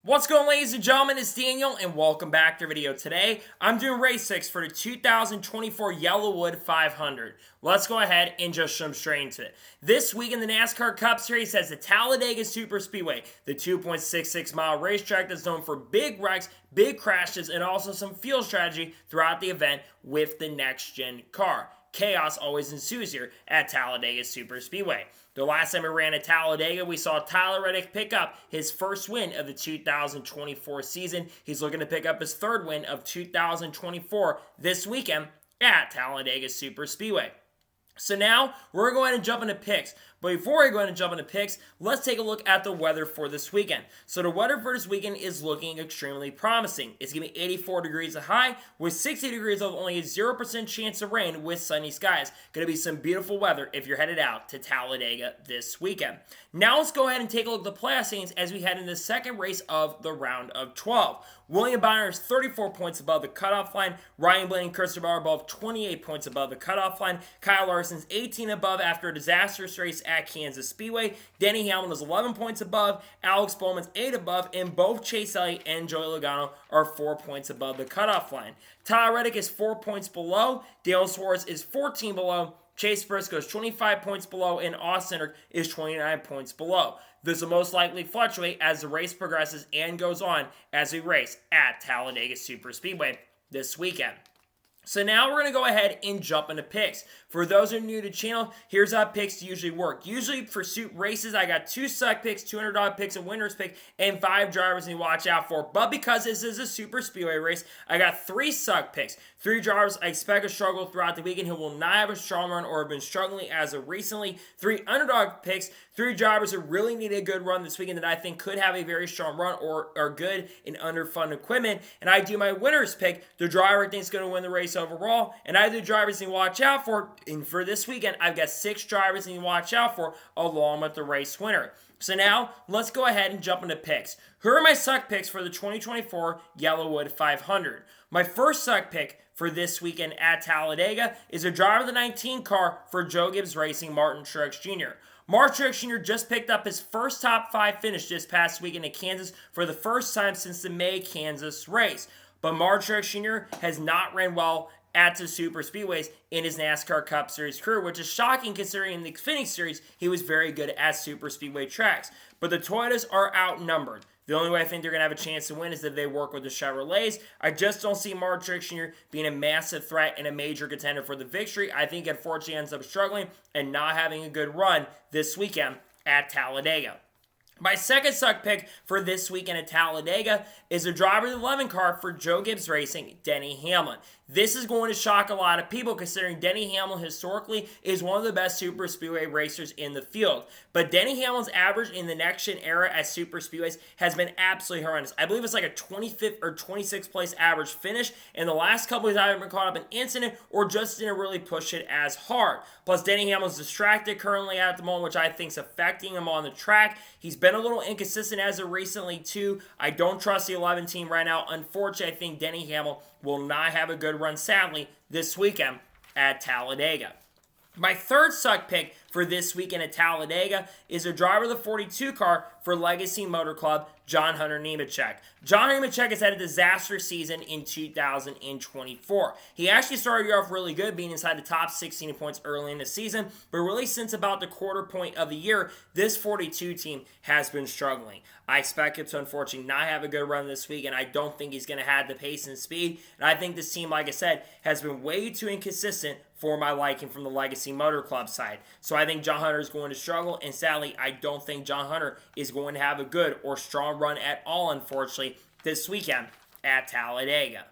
What's going on, ladies and gentlemen? It's Daniel and welcome back to the video. Today I'm doing race 6 for the 2024 YellaWood 500. Let's go ahead and just jump straight into it. This week in the NASCAR Cup Series has the Talladega Superspeedway, the 2.66 mile racetrack that's known for big wrecks, big crashes, and also some fuel strategy throughout the event with the next gen car. Chaos always ensues here at Talladega Superspeedway. The last time we ran at Talladega, we saw Tyler Reddick pick up his first win of the 2024 season. He's looking to pick up his third win of 2024 this weekend at Talladega Superspeedway. So now we're going to jump into picks. But before we go ahead and jump into picks, let's take a look at the weather for this weekend. So the weather for this weekend is looking extremely promising. It's going to be 84 degrees of high with 60 degrees of only a 0% chance of rain with sunny skies. Going to be some beautiful weather if you're headed out to Talladega this weekend. Now let's go ahead and take a look at the playoff standings as we head into the second race of the round of 12. William Byron is 34 points above the cutoff line. Ryan Blaney and Christopher Bauer both 28 points above the cutoff line. Kyle Larson's 18 above after a disastrous race at Kansas Speedway. Denny Hamlin is 11 points above. Alex Bowman's 8 above. And both Chase Elliott and Joey Logano are 4 points above the cutoff line. Tyler Reddick is 4 points below. Dale Suarez is 14 below. Chase Briscoe is 25 points below, and Austin Cindric is 29 points below. This will most likely fluctuate as the race progresses and goes on as we race at Talladega Superspeedway this weekend. So now we're going to go ahead and jump into picks. For those who are new to the channel, here's how picks usually work. Usually for races, I got 2 suck picks, $200 picks, a winner's pick, and 5 drivers you watch out for. But because this is a super speedway race, I got 3 suck picks. 3 drivers I expect to struggle throughout the weekend who will not have a strong run or have been struggling as of recently. 3 underdog picks. 3 drivers who really need a good run this weekend that I think could have a very strong run or are good in underfunded equipment. And I do my winner's pick, the driver I think is going to win the race overall. And I do drivers you watch out for. And for this weekend, I've got 6 drivers you watch out for along with the race winner. So now, let's go ahead and jump into picks. Who are my suck picks for the 2024 YellaWood 500? My first suck pick for this weekend at Talladega is a driver of the 19 car for Joe Gibbs Racing, Martin Truex Jr. Martin Truex Jr. just picked up his first top 5 finish this past weekend in Kansas for the first time since the May Kansas race. But Martin Truex Jr. has not ran well at the super speedways in his NASCAR Cup Series career, which is shocking considering in the Xfinity Series he was very good at super speedway tracks. But the Toyotas are outnumbered. The only way I think they're going to have a chance to win is if they work with the Chevrolets. I just don't see Martin Truex Jr. being a massive threat and a major contender for the victory. I think unfortunately ends up struggling and not having a good run this weekend at Talladega. My second suck pick for this weekend at Talladega is a driver of the 11 car for Joe Gibbs Racing, Denny Hamlin. This is going to shock a lot of people considering Denny Hamlin historically is one of the best super speedway racers in the field. But Denny Hamlin's average in the next gen era at super speedways has been absolutely horrendous. I believe it's like a 25th or 26th place average finish. And the last couple of years I've been caught up in incident or just didn't really push it as hard. Plus Denny Hamlin's distracted currently at the moment, which I think is affecting him on the track. He's been a little inconsistent as of recently too. I don't trust the 11 team right now. Unfortunately, I think Denny Hamlin will not have a good run, sadly, this weekend at Talladega. My third suck pick for this weekend at Talladega is a driver of the 42 car for Legacy Motor Club, John Hunter Nemechek. John Hunter Nemechek has had a disastrous season in 2024. He actually started off really good, being inside the top 16 points early in the season, but really since about the quarter point of the year, this 42 team has been struggling. I expect him to unfortunately not have a good run this week, and I don't think he's going to have the pace and speed. And I think this team, like I said, has been way too inconsistent for my liking from the Legacy Motor Club side. So I think John Hunter is going to struggle, and sadly, I don't think John Hunter is going to have a good or strong run at all, unfortunately, this weekend at Talladega.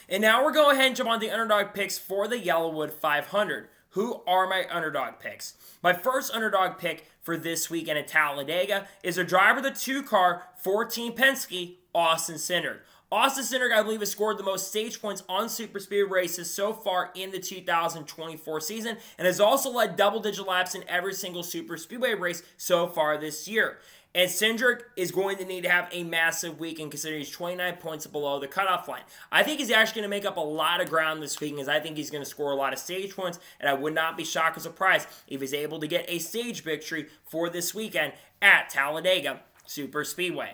And now we're going ahead and jump on the underdog picks for the YellaWood 500. Who are my underdog picks? My first underdog pick for this weekend at Talladega is a driver of the 2 car for Team Penske, Austin Cindric. Austin Cindric, I believe, has scored the most stage points on super speed races so far in the 2024 season and has also led double-digit laps in every single super speedway race so far this year. And Cindric is going to need to have a massive weekend considering he's 29 points below the cutoff line. I think he's actually going to make up a lot of ground this weekend as I think he's going to score a lot of stage points, and I would not be shocked or surprised if he's able to get a stage victory for this weekend at Talladega Superspeedway.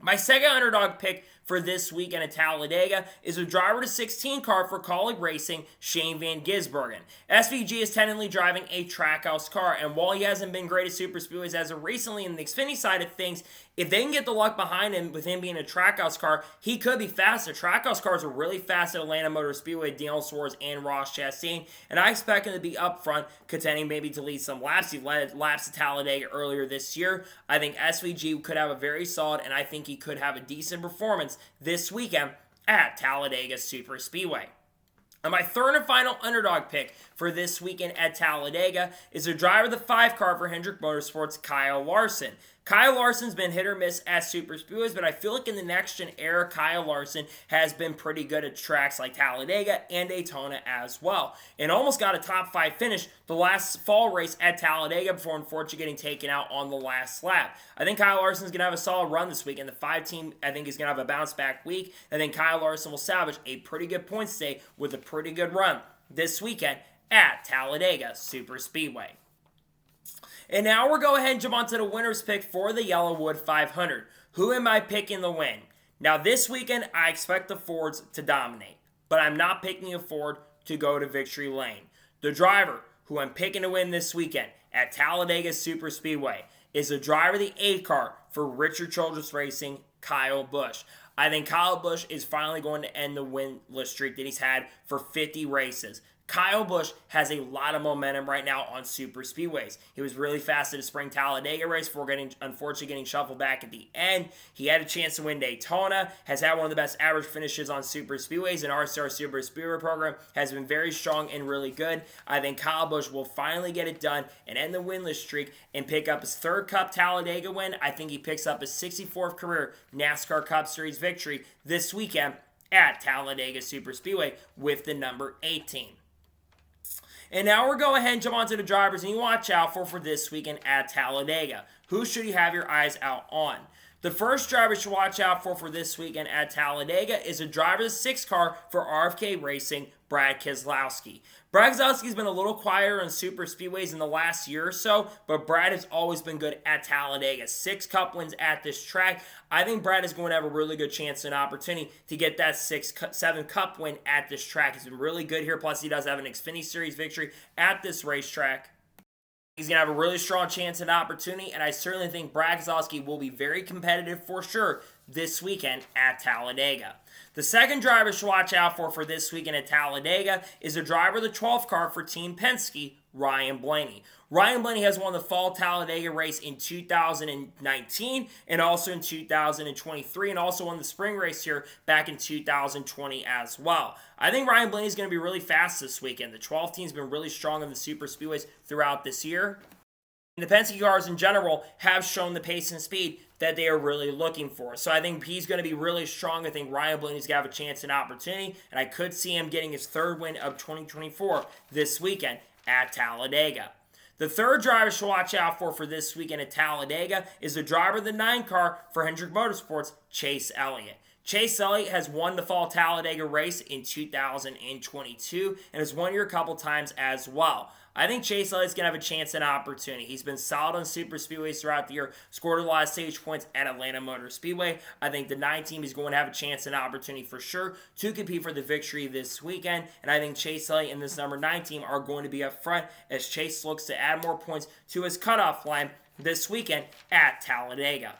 My second underdog pick for this weekend at Talladega is a driver to 16 car for Colleague Racing, Shane Van Gisbergen. SVG is technically driving a Trackhouse car, and while he hasn't been great at super speedways as of recently in the Xfinity side of things, if they can get the luck behind him with him being a Trackhouse car, he could be faster. Trackhouse cars are really fast at Atlanta Motor Speedway, Daniel Suarez and Ross Chastain, and I expect him to be up front, contending maybe to lead some laps. He led laps at Talladega earlier this year. I think SVG could have a very solid, and I think he could have a decent performance this weekend at Talladega Super Speedway. And my third and final underdog pick for this weekend at Talladega is a driver of the 5 car for Hendrick Motorsports, Kyle Larson. Kyle Larson's been hit or miss at super speedways, but I feel like in the next-gen era, Kyle Larson has been pretty good at tracks like Talladega and Daytona as well, and almost got a top 5 finish the last fall race at Talladega before unfortunately getting taken out on the last lap. I think Kyle Larson's going to have a solid run this week, and the 5 team I think is going to have a bounce-back week. I think Kyle Larson will salvage a pretty good points today with a pretty good run this weekend at Talladega Super Speedway. And now we'll go ahead and jump onto the winner's pick for the YellaWood 500. Who am I picking to win? Now this weekend, I expect the Fords to dominate, but I'm not picking a Ford to go to victory lane. The driver who I'm picking to win this weekend at Talladega Super Speedway is the driver of the 8 car for Richard Childress Racing, Kyle Busch. I think Kyle Busch is finally going to end the winless streak that he's had for 50 races. Kyle Busch has a lot of momentum right now on super speedways. He was really fast at the spring Talladega race before unfortunately getting shuffled back at the end. He had a chance to win Daytona, has had one of the best average finishes on super speedways, and RCR Super Speedway program has been very strong and really good. I think Kyle Busch will finally get it done and end the winless streak and pick up his 3rd Cup Talladega win. I think he picks up his 64th career NASCAR Cup Series victory this weekend at Talladega Super Speedway with the number 18. And now we'll go ahead and jump onto the drivers and you watch out for this weekend at Talladega. Who should you have your eyes out on? The first driver you should watch out for this weekend at Talladega is a driver of the 6 car for RFK Racing, Brad Keselowski. Brad Keselowski's been a little quieter on super speedways in the last year or so, but Brad has always been good at Talladega. 6 Cup wins at this track. I think Brad is going to have a really good chance and opportunity to get that 7 Cup win at this track. He's been really good here, plus he does have an Xfinity Series victory at this racetrack. He's going to have a really strong chance and opportunity, and I certainly think Brad Keselowski will be very competitive for sure this weekend at Talladega. The second driver to watch out for this weekend at Talladega is a driver of the 12th car for Team Penske, Ryan Blaney. Ryan Blaney has won the fall Talladega race in 2019 and also in 2023 and also won the spring race here back in 2020 as well. I think Ryan Blaney is going to be really fast this weekend. The 12th team's been really strong in the super speedways throughout this year. And the Penske cars in general have shown the pace and speed that they are really looking for. So I think he's going to be really strong. I think Ryan Blaney's going to have a chance and opportunity, and I could see him getting his 3rd win of 2024 this weekend at Talladega. The third driver to watch out for this weekend at Talladega is the driver of the 9 car for Hendrick Motorsports, Chase Elliott. Chase Elliott has won the fall Talladega race in 2022 and has won here a couple times as well. I think Chase Elliott's going to have a chance and opportunity. He's been solid on super speedways throughout the year, scored a lot of stage points at Atlanta Motor Speedway. I think the 9 team is going to have a chance and opportunity for sure to compete for the victory this weekend. And I think Chase Elliott and this number 9 team are going to be up front as Chase looks to add more points to his cutoff line this weekend at Talladega.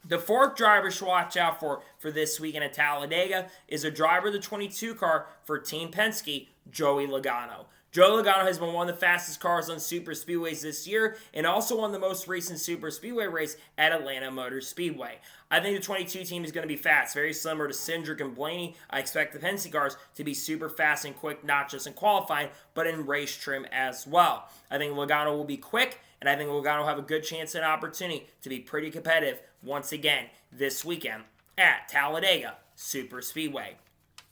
The fourth driver to watch out for this weekend at Talladega is a driver of the 22 car for Team Penske, Joey Logano. Joey Logano has been one of the fastest cars on super speedways this year and also won the most recent super speedway race at Atlanta Motor Speedway. I think the 22 team is going to be fast, very similar to Cindric and Blaney. I expect the Penske cars to be super fast and quick, not just in qualifying, but in race trim as well. I think Logano will be quick, and I think Logano will have a good chance and opportunity to be pretty competitive once again this weekend at Talladega Super Speedway.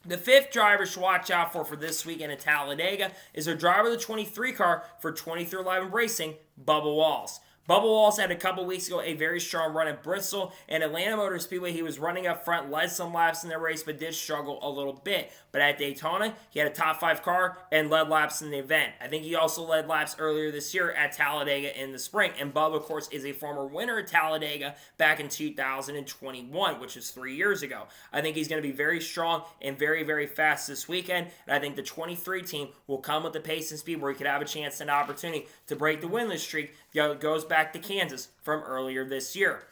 The fifth driver to watch out for this weekend at Talladega is a driver of the 23 car for 2311 Racing, Bubba Wallace. Bubba Wallace had a couple weeks ago a very strong run at Bristol, and Atlanta Motor Speedway, he was running up front, led some laps in the race, but did struggle a little bit. But at Daytona, he had a top 5 car and led laps in the event. I think he also led laps earlier this year at Talladega in the spring. And Bubba, of course, is a former winner at Talladega back in 2021, which is 3 years ago. I think he's going to be very strong and very, very fast this weekend. And I think the 23 team will come with the pace and speed where he could have a chance and opportunity to break the winless streak. Goes back to Kansas from earlier this year.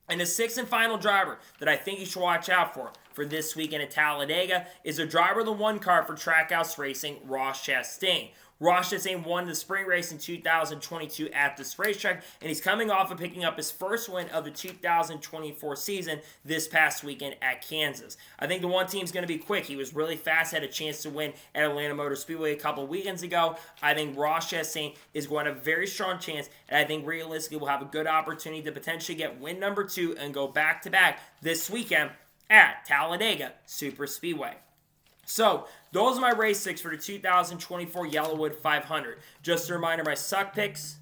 And the sixth and final driver that I think you should watch out for this weekend at Talladega is a driver of the 1 car for Trackhouse Racing, Ross Chastain. Ross Chastain won the spring race in 2022 at this racetrack, and he's coming off of picking up his first win of the 2024 season this past weekend at Kansas. I think the 1 team's going to be quick. He was really fast, had a chance to win at Atlanta Motor Speedway a couple weekends ago. I think Ross Chastain is going to have a very strong chance, and I think realistically will have a good opportunity to potentially get win number 2 and go back-to-back this weekend at Talladega Superspeedway. So, those are my race picks for the 2024 YellaWood 500. Just a reminder, my suck picks.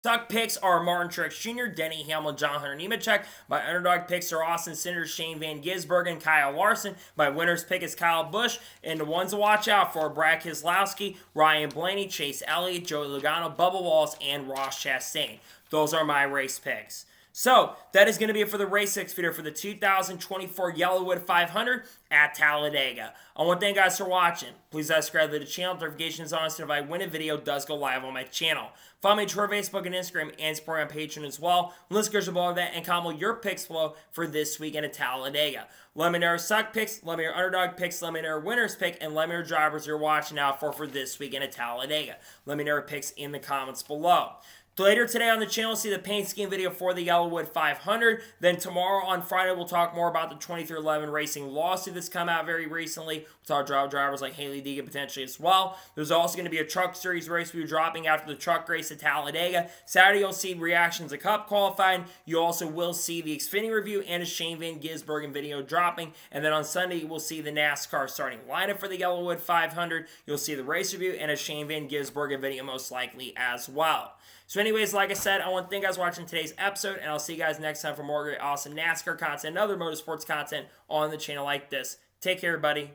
Suck picks are Martin Truex Jr., Denny Hamlin, John Hunter Nemechek. My underdog picks are Austin Cinders, Shane Van Gisbergen, and Kyle Larson. My winner's pick is Kyle Busch. And the ones to watch out for are Brad Keselowski, Ryan Blaney, Chase Elliott, Joey Logano, Bubba Wallace, and Ross Chastain. Those are my race picks. So, that is going to be it for the race 6 video for the 2024 YellaWood 500 at Talladega. I want to thank you guys for watching. Please subscribe to the channel, notifications on, so if I win a video, it does go live on my channel. Follow me on Twitter, Facebook, and Instagram, and support on Patreon as well. Let's go below that and comment your picks below for this weekend at Talladega. Let me know your suck picks, let me know your underdog picks, let me know your winner's pick, and let me know your drivers you're watching out for this weekend at Talladega. Let me know your picks in the comments below. Later today on the channel, see the paint scheme video for the YellaWood 500. Then tomorrow on Friday, we'll talk more about the 2311 Racing lawsuit that's come out very recently. We'll talk about drivers like Haley Deegan potentially as well. There's also going to be a Truck Series race we're dropping after the truck race at Talladega. Saturday, you'll see reactions to Cup qualifying. You also will see the Xfinity review and a Shane Van Gisbergen video dropping. And then on Sunday, you will see the NASCAR starting lineup for the YellaWood 500. You'll see the race review and a Shane Van Gisbergen video most likely as well. So anyways, like I said, I want to thank you guys for watching today's episode, and I'll see you guys next time for more great, awesome NASCAR content and other motorsports content on the channel like this. Take care, everybody.